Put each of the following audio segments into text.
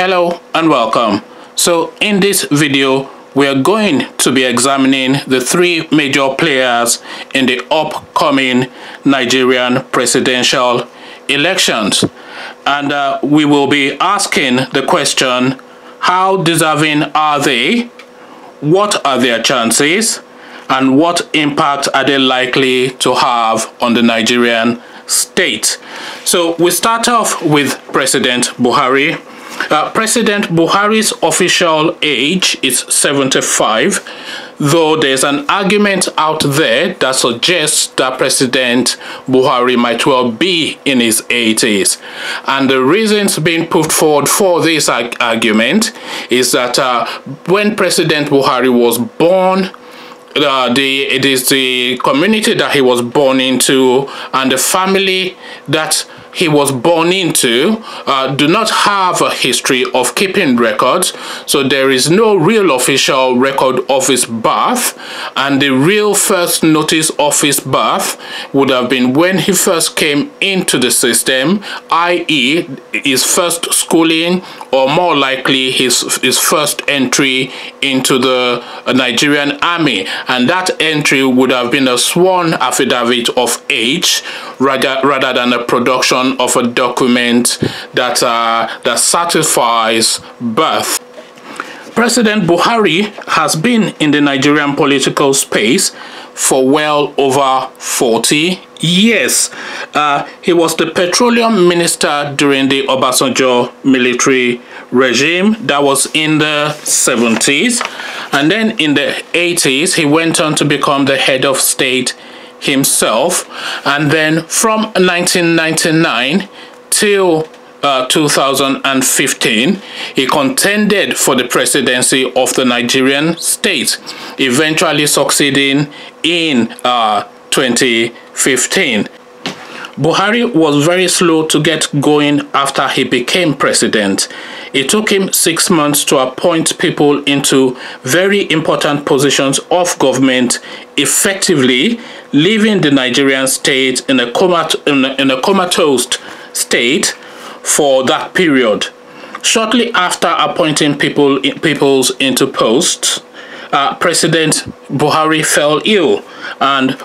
Hello and welcome. So in this video we are going to be examining the three major players in the upcoming Nigerian presidential elections, and we will be asking the question, how deserving are they, what are their chances, and what impact are they likely to have on the Nigerian state. So we start off with President Buhari. President Buhari's official age is 75, though there's an argument out there that suggests that President Buhari might well be in his 80s. And the reasons being put forward for this argument is that when President Buhari was born, it is the community that he was born into and the family that he was born into do not have a history of keeping records, so there is no real official record of his birth, and the real first notice of his birth would have been when he first came into the system, i.e. his first schooling, or more likely his first entry into the Nigerian army, and that entry would have been a sworn affidavit of age rather than a production of a document that certifies birth. President Buhari has been in the Nigerian political space for well over 40 years. He was the petroleum minister during the Obasanjo military regime, that was in the 70s, and then in the 80s he went on to become the head of state himself, and then from 1999 till 2015 he contended for the presidency of the Nigerian state, eventually succeeding in 2015. Buhari was very slow to get going after he became president. It took him 6 months to appoint people into very important positions of government, effectively leaving the Nigerian state in a comatose state for that period. Shortly after appointing people into posts, President Buhari fell ill, and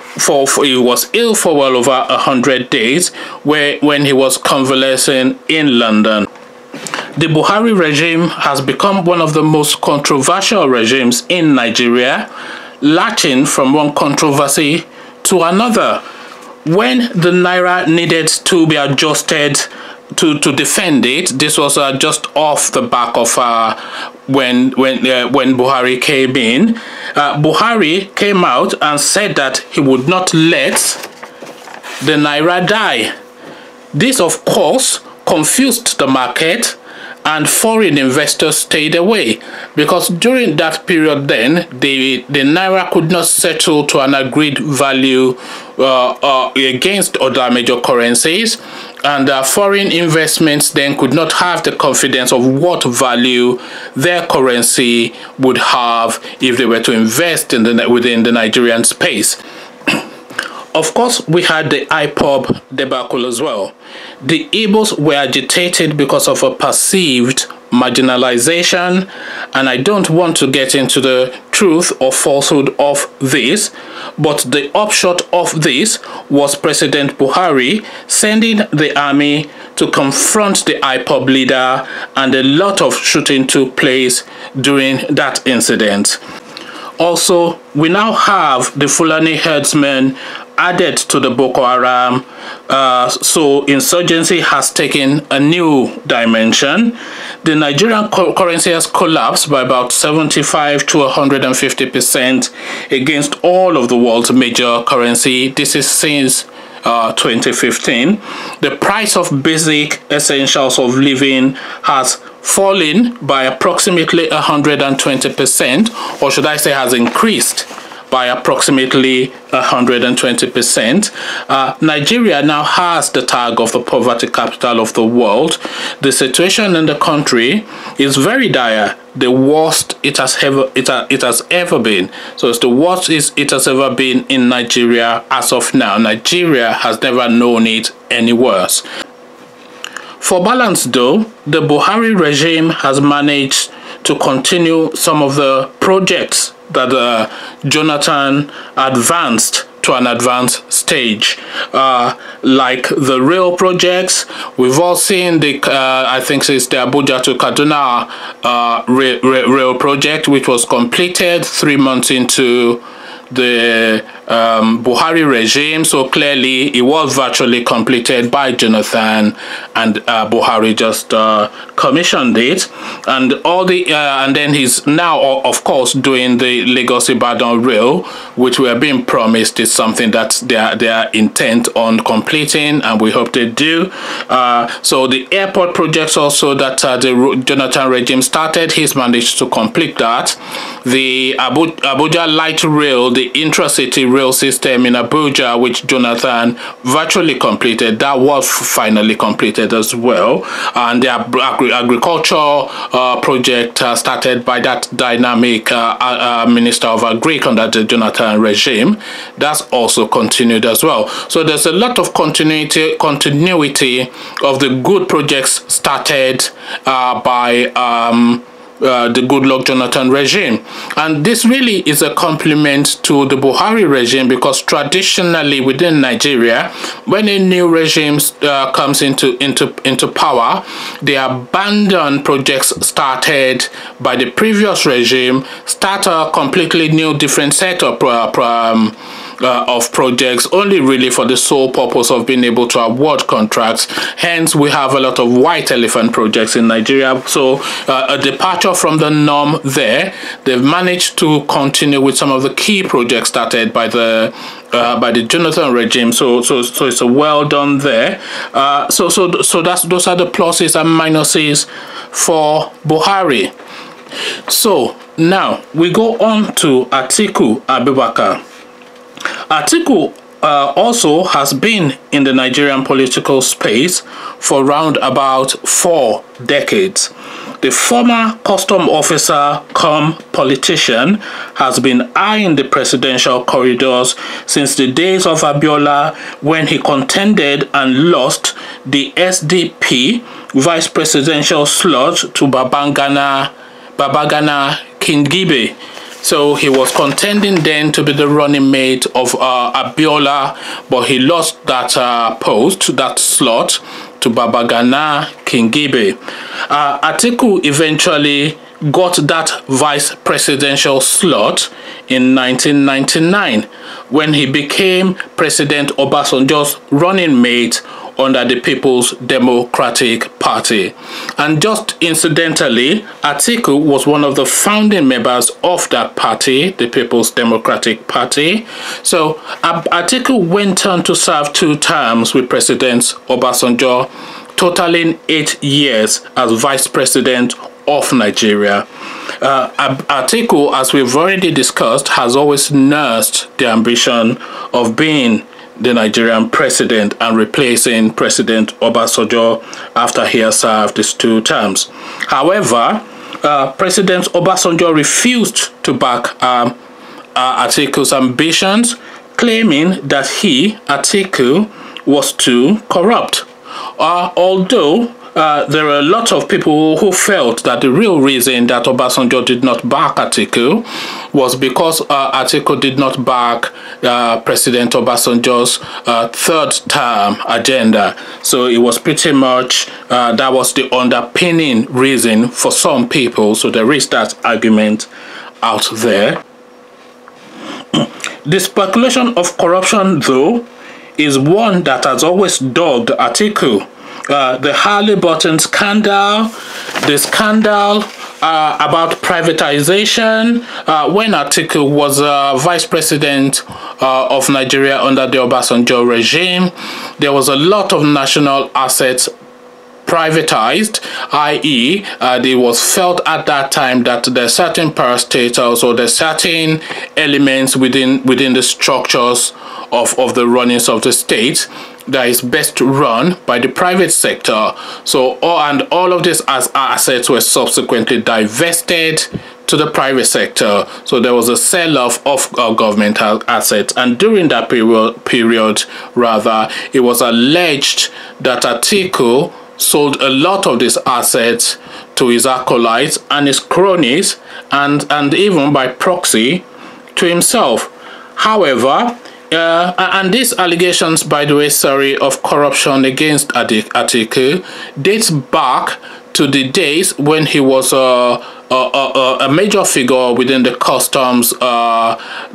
he was ill for well over 100 days when he was convalescing in London. The Buhari regime has become one of the most controversial regimes in Nigeria, latching from one controversy to another. When the Naira needed to be adjusted to defend it, this was just off the back of when Buhari came in. Buhari came out and said that he would not let the Naira die. This, of course, confused the market, and foreign investors stayed away, because during that period then the Naira could not settle to an agreed value against other major currencies, and foreign investments then could not have the confidence of what value their currency would have if they were to invest within the Nigerian space. Of course, we had the IPOB debacle as well. The Igbos were agitated because of a perceived marginalization, and I don't want to get into the truth or falsehood of this, but the upshot of this was President Buhari sending the army to confront the IPOB leader, and a lot of shooting took place during that incident. Also, we now have the Fulani herdsmen added to the Boko Haram, so insurgency has taken a new dimension. The Nigerian currency has collapsed by about 75 to 150% against all of the world's major currency. This is since 2015. The price of basic essentials of living has fallen by approximately 120%, or should I say has increased by approximately 120%. Nigeria now has the tag of the poverty capital of the world. The situation in the country is very dire, the worst it has ever been. So it's the worst it has ever been in Nigeria as of now. Nigeria has never known it any worse. For balance though, the Buhari regime has managed to continue some of the projects that Jonathan advanced to an advanced stage, like the rail projects. We've all seen the, I think it's the Abuja to Kaduna rail project, which was completed 3 months into the Buhari regime. So clearly it was virtually completed by Jonathan, and Buhari just commissioned it, and all the and then he's now of course doing the Lagos-Ibadan rail, which we are being promised is something that they are intent on completing, and we hope they do. So the airport projects also that the Jonathan regime started, he's managed to complete that. The Abuja light rail, the intracity rail system in Abuja, which Jonathan virtually completed, that was finally completed as well. And the agriculture project started by that dynamic Minister of Agric under the Jonathan regime, that's also continued as well. So there's a lot of continuity of the good projects started by the Goodluck Jonathan regime, and this really is a compliment to the Buhari regime, because traditionally within Nigeria, when a new regime comes into power, they abandon projects started by the previous regime, start a completely new different set of projects, only really for the sole purpose of being able to award contracts. Hence, we have a lot of white elephant projects in Nigeria. So a departure from the norm there. They've managed to continue with some of the key projects started by the Jonathan regime. So it's a well done there. So those are the pluses and minuses for Buhari. So now we go on to Atiku Abubakar. Atiku also has been in the Nigerian political space for around about 4 decades. The former custom officer come politician has been eyeing the presidential corridors since the days of Abiola, when he contended and lost the SDP vice presidential slot to Babagana Kingibe. So he was contending then to be the running mate of Abiola, but he lost that that slot to Babagana Kingibe. Atiku eventually got that vice presidential slot in 1999 when he became President Obasanjo's running mate under the People's Democratic Party. And just incidentally, Atiku was one of the founding members of that party, the People's Democratic Party. So Atiku went on to serve 2 terms with President Obasanjo, totaling 8 years as Vice President of Nigeria. Atiku, as we've already discussed, has always nursed the ambition of being the Nigerian president and replacing President Obasanjo after he has served his 2 terms. However, President Obasanjo refused to back Atiku's ambitions, claiming that he, Atiku, was too corrupt. Although there are a lot of people who felt that the real reason that Obasanjo did not back Atiku was because Atiku did not back President Obasanjo's 3rd term agenda. So it was pretty much, that was the underpinning reason for some people. So there is that argument out there. The speculation of corruption, though, is one that has always dogged Atiku. The Halliburton scandal, the scandal about privatization, when Atiku was vice president of Nigeria under the Obasanjo regime, there was a lot of national assets privatized, i.e. It was felt at that time that there's certain parastatals or there's certain elements within the structures of the runnings of the state that is best run by the private sector. So all of these assets were subsequently divested to the private sector. So there was a sell-off of government assets, and during that period, it was alleged that Atiku sold a lot of these assets to his acolytes and his cronies, and even by proxy to himself. However, and these allegations, by the way, of corruption against Atiku dates back to the days when he was a major figure within the customs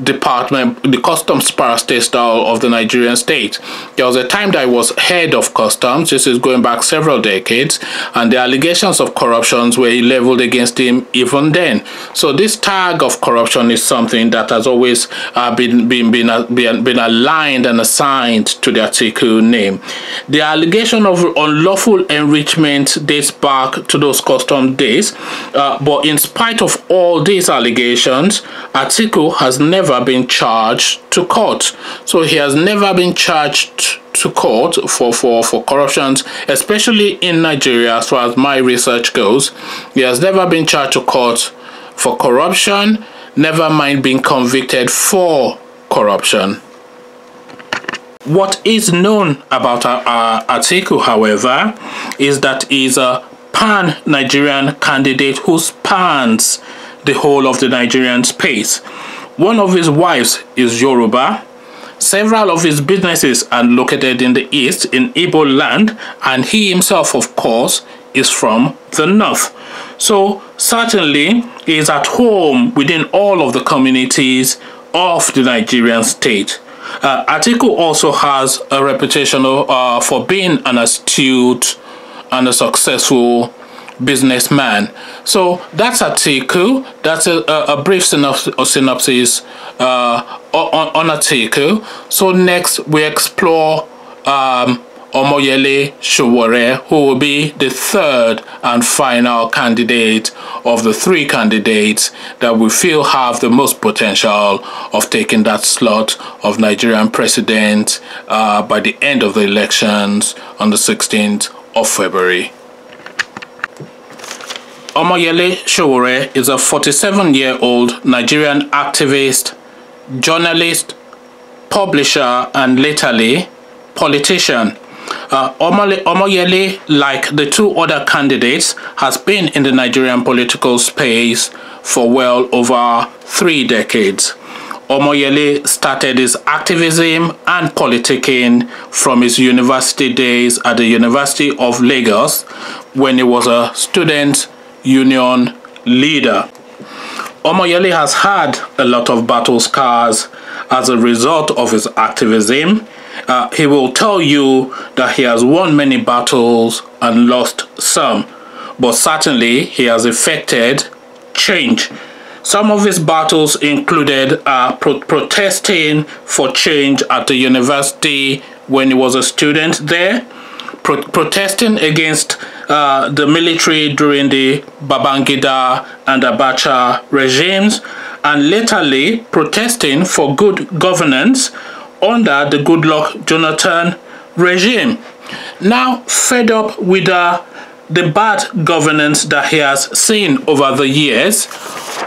department, the customs parastatal of the Nigerian state. There was a time that he was head of customs. This is going back several decades, and the allegations of corruptions were leveled against him even then. So this tag of corruption is something that has always been aligned and assigned to the Atiku name. The allegation of unlawful enrichment dates back to those custom days, but in spite of all these allegations, Atiku has never been charged to court. So he has never been charged to court for corruptions, especially in Nigeria. As far as my research goes, he has never been charged to court for corruption, never mind being convicted for corruption. What is known about Atiku, however, is that he is a pan-Nigerian candidate who spans the whole of the Nigerian space. One of his wives is Yoruba. Several of his businesses are located in the east, in Igbo land, and he himself, of course, is from the north. So certainly he is at home within all of the communities of the Nigerian state. Atiku also has a reputation for being an astute and a successful businessman. So that's Atiku. That's a brief synopsis on Atiku. So next we explore Omoyele Sowore, who will be the third and final candidate of the three candidates that we feel have the most potential of taking that slot of Nigerian president by the end of the elections on the 16th of February. Omoyele Sowore is a 47-year-old Nigerian activist, journalist, publisher, and latterly politician. Omoyele, like the two other candidates, has been in the Nigerian political space for well over 3 decades. Omoyele started his activism and politicking from his university days at the University of Lagos when he was a student union leader. Omoyele has had a lot of battle scars as a result of his activism. He will tell you that he has won many battles and lost some, but certainly he has effected change. Some of his battles included protesting for change at the university when he was a student there, protesting against the military during the Babangida and Abacha regimes, and latterly protesting for good governance under the Goodluck Jonathan regime. Now fed up with the bad governance that he has seen over the years,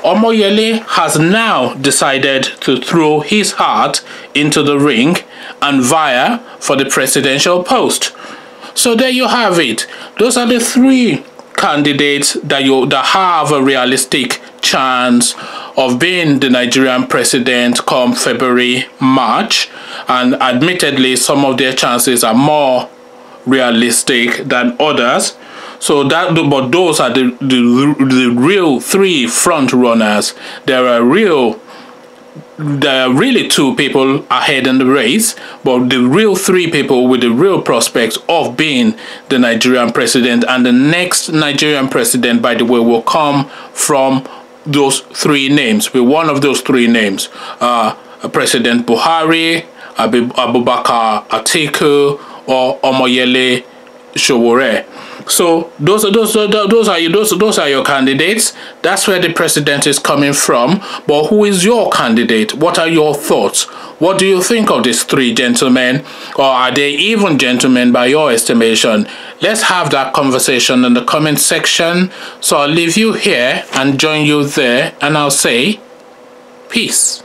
Omoyele has now decided to throw his heart into the ring and vie for the presidential post. So there you have it. Those are the three candidates that have a realistic chance of being the Nigerian president come February, March, and admittedly some of their chances are more realistic than others. So but those are the real three front runners. There are really two people ahead in the race, but the real three people with the real prospects of being the Nigerian president, and the next Nigerian president, by the way, will come from those three names. With one of those three names, President Buhari, Abubakar Atiku, or Omoyele Sowore. So those are your candidates. That's where the president is coming from. But who is your candidate? What are your thoughts? What do you think of these three gentlemen? Or are they even gentlemen by your estimation? Let's have that conversation in the comment section. So I'll leave you here and join you there, and I'll say peace.